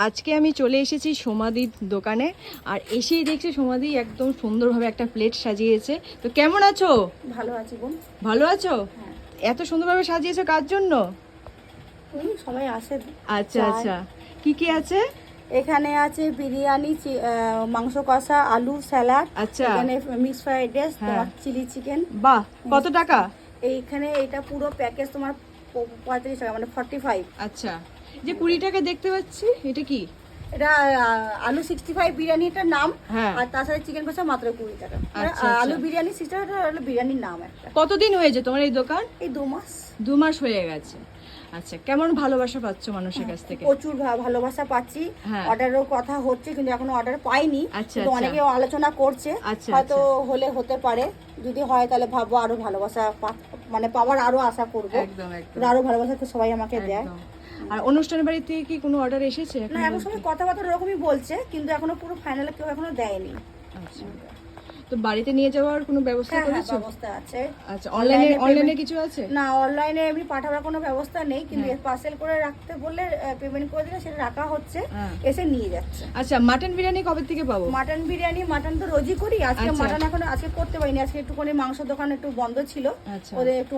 আজকে আমি চলে এসেছি সোমাদির দোকানে, আর এসেই দেখছি সোমাদি একদম সুন্দরভাবে একটা প্লেট সাজিয়েছে। তো কেমন আছো? ভালো আছি বোন। ভালো আছো? হ্যাঁ। এত সুন্দরভাবে সাজিয়েছো কার জন্য? সবাই আসে। আচ্ছা আচ্ছা, কি কি আছে? এখানে আছে বিরিয়ানি, মাংস কষা, আলু স্যালাড, আচ্ছা। এখানে মিক্স ফ্রাইড রাইস, হ্যাঁ। তোমার চিলি চিকেন। বাহ, কত টাকা? এইখানে এটা পুরো প্যাকেজ তোমার 35 টাকা, মানে 45। আচ্ছা, যে 20 টাকা দেখতে পাচ্ছি এটা কি? এটা আলু 65 বিরিয়ানিটার নাম। হ্যাঁ। আর তার সাথে চিকেন কষা মাত্র 20 টাকা। আচ্ছা, আলু আচ্ছা। বিরিয়ানি 60 টাকা হলো বিরিয়ানির নাম একটা। কতদিন হয়েছে তোমার এই দোকান? এই 2 মাস। 2 মাস হয়ে গেছে। আচ্ছা, কেমন ভালোবাসা পাচ্ছ মানুষের কাছ থেকে? প্রচুর ভালোবাসা পাচ্ছি। হ্যাঁ। অর্ডারও কথা হচ্ছে, কিন্তু এখনো অর্ডার পাইনি। আচ্ছা, কিন্তু আচ্ছা। অনেকে আলোচনা করছে। আচ্ছা, হয়তো আচ্ছা। হলে হতে পারে, যদি হয় তাহলে ভাববো আরো ভালোবাসা মানে পাওয়ার আরো আশা করবো। একদম একদম আরো ভালোবাসা তো সবাই আমাকে দেয়। একদম। আর অনুষ্ঠানের বাড়ি থেকে কি কোনো অর্ডার এসেছে না, এখনো এখন অবধি? সবাই কথাবার্তা এরকমই বলছে, কিন্তু এখনো পুরো ফাইনাল কেউ এখনো দেয়নি। আচ্ছা, তো বাড়িতে নিয়ে যাওয়ার কোনো ব্যবস্থা হ্যাঁ, করেছো? ব্যবস্থা আছে। আচ্ছা, অনলাইনে কিছু আছে? না, অনলাইনে এমনি পাঠাবার কোনো ব্যবস্থা নেই, কিন্তু হ্যাঁ। পার্সেল করে রাখতে বললে পেমেন্ট করে দিলে সেটা রাখা হচ্ছে, হ্যাঁ। এসে নিয়ে যাচ্ছে। আচ্ছা, মাটন বিরিয়ানি কবে থেকে পাবো? মাটন বিরিয়ানি, মাটন তো রোজই করি। আজকে আচ্ছা। মাটন এখন আজকে করতে পারিনি, আজকে একটুখানি মাংস দোকান একটু বন্ধ ছিল। আচ্ছা। ওদের একটু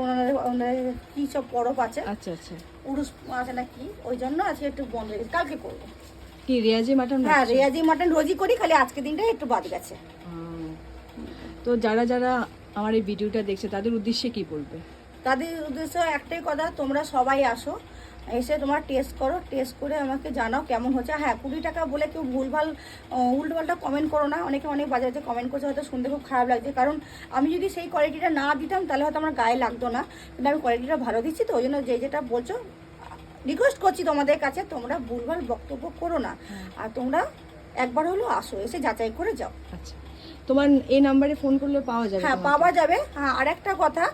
ওনাদের কি সব পরব আছে, আচ্ছা আচ্ছা, উরুস আছে না কি, ওই জন্য আজকে একটু বন্ধ হয়ে গেছে। কালকে করবো। কি রেয়াজি মাটন? হ্যাঁ, রেয়াজি মাটন রোজই করি, খালি আজকে দিনটা একটু বাদ গেছে। তো যারা যারা আমার এই ভিডিওটা দেখছে তাদের উদ্দেশ্যে কি বলবে? তাদের উদ্দেশ্য একটাই কথা, তোমরা সবাই আসো, এসে তোমার টেস্ট করো, টেস্ট করে আমাকে জানাও কেমন হচ্ছে। হ্যাঁ, 20 টাকা বলে কেউ ভুলভাল উল্টোপাল্টা কমেন্ট করো না। অনেকে অনেক বাজারে কমেন্ট করছে, হয়তো শুনতে খুব খারাপ লাগছে, কারণ আমি যদি সেই কোয়ালিটিটা না দিতাম তাহলে হয়তো আমার গায়ে লাগতো না, কিন্তু আমি কোয়ালিটিটা ভালো দিচ্ছি, তো ওই জন্য যেটা বলছো রিকোয়েস্ট করছি তোমাদের কাছে, তোমরা ভুলভাল বক্তব্য করো না, আর তোমরা একবার হলেও আসো, এসে যাচাই করে যাও। আচ্ছা, তোমার এই নাম্বারে ফোন করলে পাওয়া যাবে? হ্যাঁ, পাওয়া যাবে। হ্যাঁ, আর একটা কথা,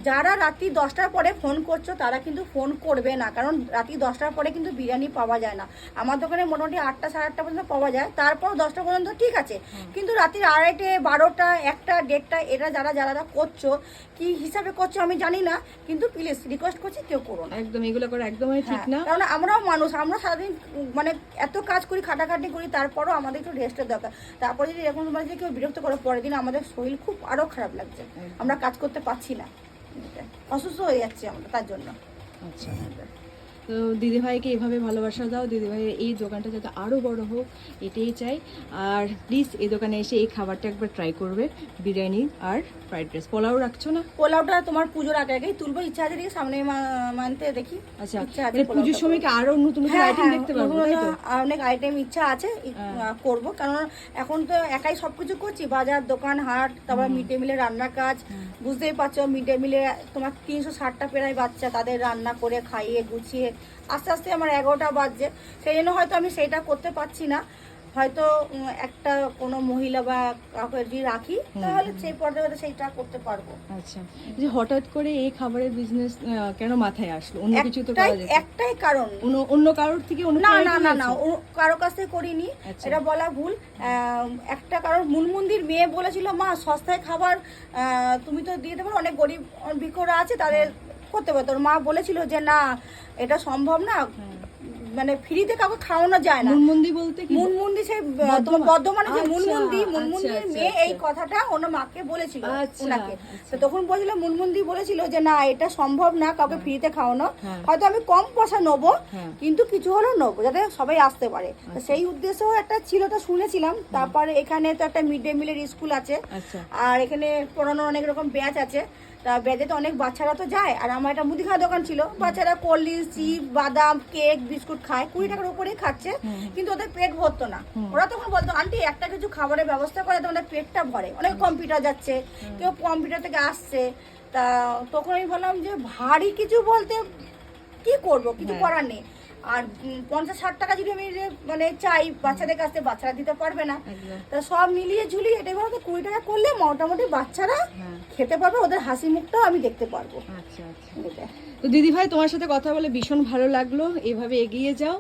যারা রাত্রি 10টার পরে ফোন করছো তারা কিন্তু ফোন করবে না, কারণ রাত্রি 10টার পরে কিন্তু বিরিয়ানি পাওয়া যায় না। আমার দোকানে মোটামুটি 8টা সাড়ে 8টা পর্যন্ত পাওয়া যায়, তারপর 10টা পর্যন্ত ঠিক আছে, কিন্তু রাত্রি 2:30, 12টা, 1টা, 1:30 এটা যারা করছো, কি হিসাবে করছো আমি জানি না, কিন্তু প্লিজ রিকোয়েস্ট করছি কেউ করো না। একদম, এগুলো করে একদমই ঠিক না। কারণ আমরাও মানুষ, আমরা সারাদিন মানে এত কাজ করি, খাটাখাটি করি, তারপরও আমাদের একটু রেস্টের দরকার। তারপরে যদি এরকম মানে কেউ বিরক্ত করে, পরের দিন আমাদের শরীর খুব আরো খারাপ লাগছে, আমরা কাজ করতে পারছি না, অসুস্থ হয়ে যাচ্ছি আমরা তার জন্য। আচ্ছা, তো দিদিভাইকে এভাবে ভালোবাসা দাও, দিদিভাইয়ের এই দোকানটা যাতে আরও বড় হোক এটাই চাই। আর প্লিজ এই দোকানে এসে এই খাবারটা একবার ট্রাই করবে, বিরিয়ানি আর ফ্রাইড রাইস। পোলাও রাখছো না? পোলাওটা তোমার পুজোর আগে আগেই তুলবো, ইচ্ছা আছে, দেখি সামনে মানতে দেখি। আচ্ছা, ইচ্ছা আছে মানে পুজোর সময় কি আরো নতুন নতুন আইটেম দেখতে পাবো, তাই তো? অনেক আইটেম ইচ্ছা আছে করব, কারণ এখন তো একাই সবকিছু করছি, বাজার, দোকান, হাট, তারপর মিড ডে মিলের রান্নার কাজ, বুঝতেই পারছো। মিড ডে মিলে তোমার 360টা প্রায় বাচ্চা, তাদের রান্না করে খাইয়ে গুছিয়ে আস্তে আস্তে আমার 11টা বাজছে, সেই জন্য হয়তো আমি সেইটা করতে পারছি না। হয়তো একটা কোনো মহিলা বা কাউকে যদি রাখি তাহলে সেই পর্যায়ে সেইটা করতে পারবো। আচ্ছা, যে হঠাৎ করে এই খাবারের বিজনেস কেন মাথায় আসলো? অন্য কিছু তো করা যেত। একটাই কারণ, অন্য কারোর থেকে না না না না, কারো কাছ থেকে করিনি, এটা বলা ভুল। একটা কারণ, মুনমুন্দির মেয়ে বলেছিল, মা সস্তায় খাবার তুমি তো দিয়ে দেবো, অনেক গরিব ভিক্ষুরা আছে, তাদের করতে পারতো। তোর মা বলেছিল যে না, এটা সম্ভব না, মানে ফ্রিতে কাউকে খাওয়ানো যায় না। মুনমুন্দি বলতে কি? মুনমুন্দি সেই তোমার বর্ধমানে যে মুনমুন্দির আচ্ছা, মেয়ে, এই কথাটা ওনার মাকে বলেছিল ওনাকে। তো তখন বলেছিল, মুনমুন্দি বলেছিল যে না, এটা সম্ভব না কাউকে ফ্রিতে খাওয়ানো, হয়তো আমি কম পয়সা নেবো, কিন্তু কিছু হলেও নেবো, যাতে সবাই আসতে পারে। তো সেই উদ্দেশ্য একটা ছিল, তো শুনেছিলাম। তারপরে এখানে তো একটা মিড ডে মিলের স্কুল আছে, আর এখানে পড়ানোর অনেক রকম ব্যাচ আছে, তা ব্যাচে তো অনেক বাচ্চারা তো যায়। আর আমার একটা মুদিখানা দোকান ছিল, বাচ্চারা কোল্ড ড্রিঙ্কস, চিপ, বাদাম, কেক, বিস্কুট খায়, 20 টাকার উপরেই খাচ্ছে, কিন্তু ওদের পেট ভরতো না। ওরা তখন বলতো, আন্টি একটা কিছু খাবারের ব্যবস্থা করে তোমাদের পেটটা ভরে। অনেক কম্পিউটার যাচ্ছে, কেউ কম্পিউটার থেকে আসছে, তা তখন আমি বললাম যে ভারী কিছু বলতে কি করব, কিছু করার নেই। আর 50-60 টাকা যদি আমি মানে চাই বাচ্চাদের কাছে, বাচ্চারা দিতে পারবে না। তা সব মিলিয়ে ঝুলিয়ে এটাই বলতো, 20 টাকা করলে মোটামুটি বাচ্চারা খেতে পারবে, ওদের হাসি মুখটাও আমি দেখতে পারবো। আচ্ছা আচ্ছা, তো দিদিভাই তোমার সাথে কথা বলে ভীষণ ভালো লাগলো, এভাবে এগিয়ে যাও।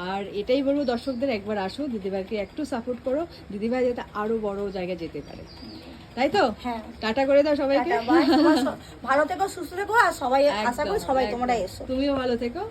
আর এটাই বলবো দর্শকদের, একবার আসো, দিদিভাইকে একটু সাপোর্ট করো, দিদিভাই যাতে আরো বড় জায়গায় যেতে পারে, তাই তো? হ্যাঁ, টাটা করে দাও সবাইকে। ভালো থেকো, সুস্থ থেকো, আর সবাই আশা করি সবাই তোমরা এসো। তুমিও ভালো থেকো।